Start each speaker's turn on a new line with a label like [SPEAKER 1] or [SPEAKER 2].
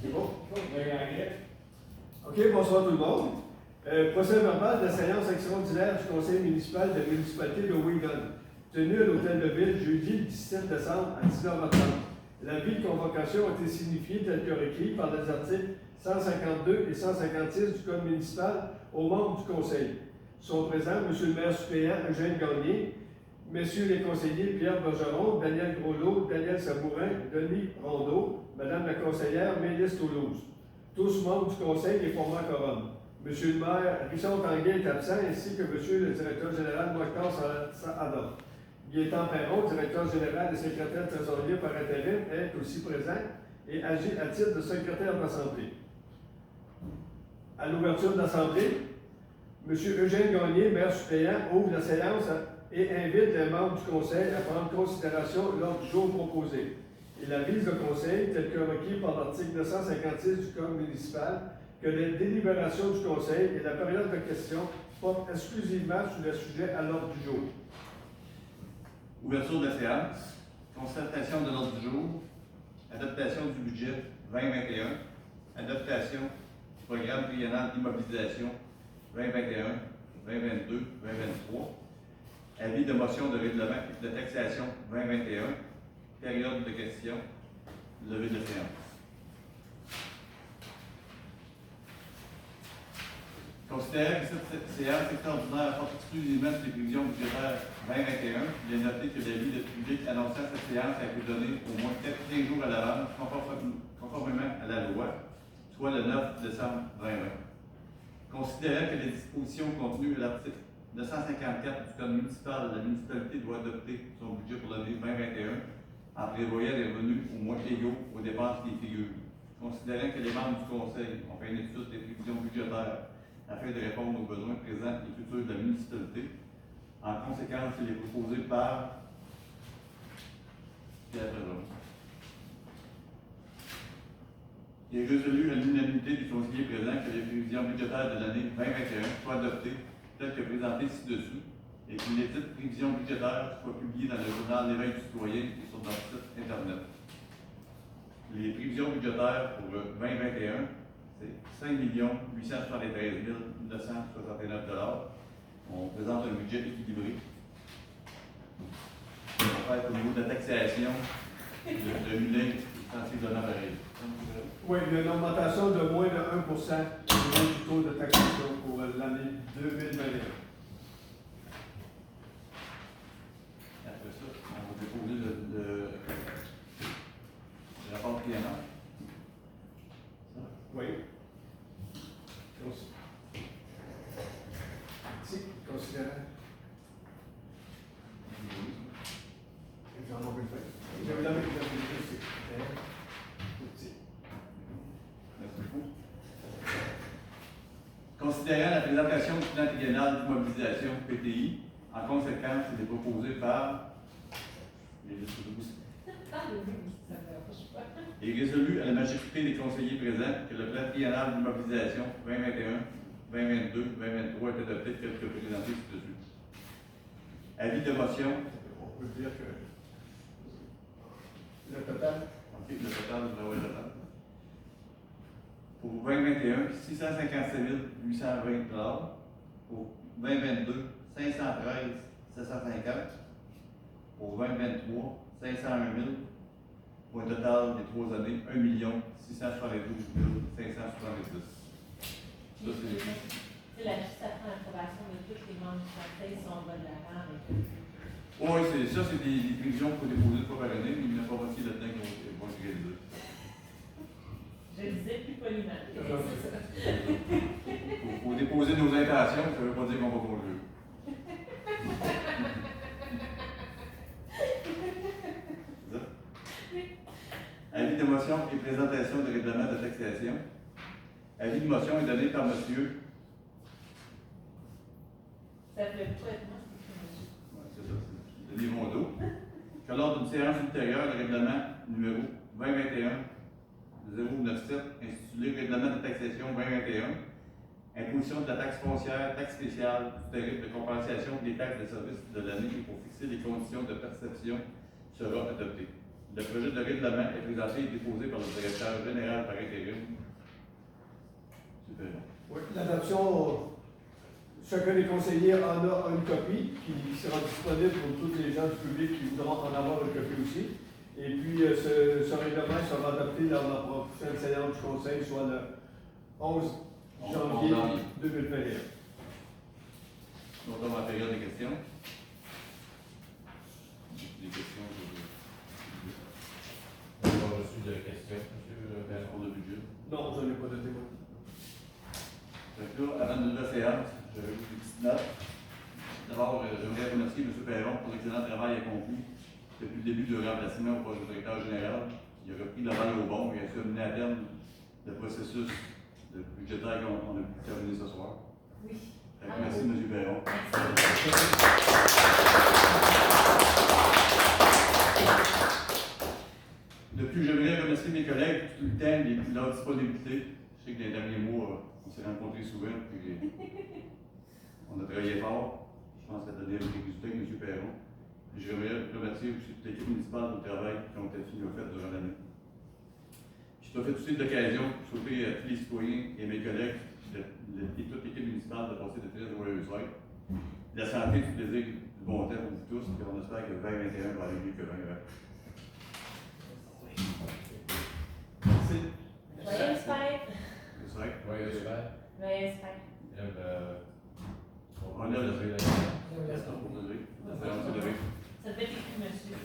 [SPEAKER 1] C'est bon? OK, bonsoir tout le monde. Procès verbal de la séance extraordinaire du conseil municipal de la municipalité de Wigan, tenu à l'hôtel de ville jeudi 17 décembre à 19h30. L'avis de convocation a été signifié tel que requis par les articles 152 et 156 du Code municipal aux membres du conseil. Sont présents M. le maire suppléant Eugène Gagné, Messieurs les conseillers Pierre Bergeron, Daniel Groslot, Daniel Sabourin, Denis Rondeau, Madame la conseillère Mélisse Toulouse. Tous membres du conseil et formant quorum. Monsieur le maire Richard Tanguay est absent, ainsi que Monsieur le directeur général Mokhtar Saada. Gaétan Perron, directeur général et secrétaire trésorier par intérim, est aussi présent et agit à titre de secrétaire de l'Assemblée. À l'ouverture de l'Assemblée, M. Eugène Gagné, maire suppléant, ouvre la séance et invite les membres du conseil à prendre considération l'ordre du jour proposé. Il avise le conseil, tel que requis par l'article 256 du Code municipal, que les délibérations du conseil et la période de questions portent exclusivement sur les sujets à l'ordre du jour.
[SPEAKER 2] Ouverture de la séance, constatation de l'ordre du jour, adoption du budget 2021, adoption du programme triennal d'immobilisation 2021, 2022, 2023, avis de motion de règlement de taxation 2021, période de questions, levée de séance. Considérant que cette séance extraordinaire porte exclusivement sur les prévisions budgétaires 2021, il est noté que l'avis de public annonçant cette séance a été donné au moins 15 jours à l'avance, conformément à la loi, soit le 9 décembre 2020. Considérant que les dispositions contenues à l'article 254 du Code municipal, la municipalité doit adopter son budget pour l'année 2021 en prévoyant des revenus au moins égaux aux dépenses qui y figurent. Considérant que les membres du conseil ont fait une étude des prévisions budgétaires afin de répondre aux besoins présents et futurs de la municipalité. En conséquence, il est proposé par Pierre Bergeron. Il est résolu à l'unanimité du conseiller présent que les prévisions budgétaires de l'année 2021 soient adoptées telles que présentées ci-dessus et que les dites prévisions budgétaires soient publiées dans le journal L'Éveil du citoyen et sur notre site Internet. Les prévisions budgétaires pour 2021, c'est 5 873 969 $. On présente un budget équilibré. On va faire au niveau de la taxation, le mulin est censé donner pareil.
[SPEAKER 1] Oui, il y a une augmentation de moins de 1% au niveau du taux de taxation pour l'année 2021.
[SPEAKER 2] Après ça, on va déposer le rapport triennal.
[SPEAKER 1] Oui. Si, considérant. J'en ai envie de faire. J'avais la même chose.
[SPEAKER 2] Merci beaucoup. Considérant la présentation du plan triennal d'immobilisation PTI, en conséquence, il est proposé par et résolu à la majorité des conseillers présents que le plan triennal d'immobilisation 2021, 2022, 2023 est adopté tel que présenté ci-dessus. Avis de motion.
[SPEAKER 1] On peut dire que le total.
[SPEAKER 2] OK, le total, vous avez le total. Pour 2021, 657 820 $. Pour 2022, 513 750. Pour 2023, 501 000. Pour un total des 3 années, 1 672 570.
[SPEAKER 3] C'est la juste après l'approbation de tous les membres du conseil si on va de l'avant avec eux.
[SPEAKER 2] Oui, c'est des prévisions pour déposer une fois par année, mais il n'y en a pas aussi là-dedans qui vont se réaliser.
[SPEAKER 3] Je le disais plus poliment.
[SPEAKER 2] Pour déposer nos intentions, ça ne veut pas dire qu'on va conduire. Avis de motion et présentation de règlement de taxation. Avis de motion est donné par monsieur.
[SPEAKER 3] Ça fait pas être moi,
[SPEAKER 2] C'est ça, c'est Denis Rondeau. Que lors d'une séance ultérieure, le règlement numéro 2021 097, intitulé Règlement de taxation 2021, imposition de la taxe foncière, taxe spéciale, du tarif de compensation des taxes de services de l'année et pour fixer les conditions de perception, sera adopté. Le projet de règlement est présenté et déposé par le directeur général par intérim. Super.
[SPEAKER 1] Oui, l'adoption, chacun des conseillers en a une copie qui sera disponible pour tous les gens du public qui voudront en avoir une copie aussi. Et puis, ce règlement sera adopté dans la prochaine séance du Conseil, soit le 11 janvier 2021.
[SPEAKER 2] Donc, on va période des questions. Des questions
[SPEAKER 4] On n'a pas reçu de questions, monsieur Perron.
[SPEAKER 2] pour le budget.
[SPEAKER 1] Non, je n'ai pas de témoin.
[SPEAKER 2] Donc là, avant de la séance, j'avais une petite note. D'abord, j'aimerais remercier M. Perron pour l'excellent travail accompli depuis le début du remplacement au poste de directeur général. Il a repris la balle au bon et a su amener à terme le processus budgétaire qu'on a pu terminer ce soir.
[SPEAKER 3] Oui.
[SPEAKER 2] Merci, M. Perron. Depuis, j'aimerais remercier mes collègues pour tout le temps et leur disponibilité. Je sais que dans les derniers mois, on s'est rencontrés souvent, puis on a travaillé fort. Je pense que ça a donné un résultat avec M. Perron. Je voudrais remercier aussi toute l'équipe municipale du travail qui ont fait durant l'année. Je profite aussi de l'occasion pour souhaiter à tous les citoyens et mes collègues et toute l'équipe municipale de passer de très joyeuses fêtes. La santé, du plaisir, du bon temps pour vous tous, et on espère que 2021 va aller mieux que 2020.
[SPEAKER 1] Merci.
[SPEAKER 3] Joyeuse fête.
[SPEAKER 2] C'est vrai.
[SPEAKER 4] Oui, j'espère.
[SPEAKER 3] Joyeuse fête.
[SPEAKER 2] On lève la séance.
[SPEAKER 3] Ça devait être écrit, monsieur.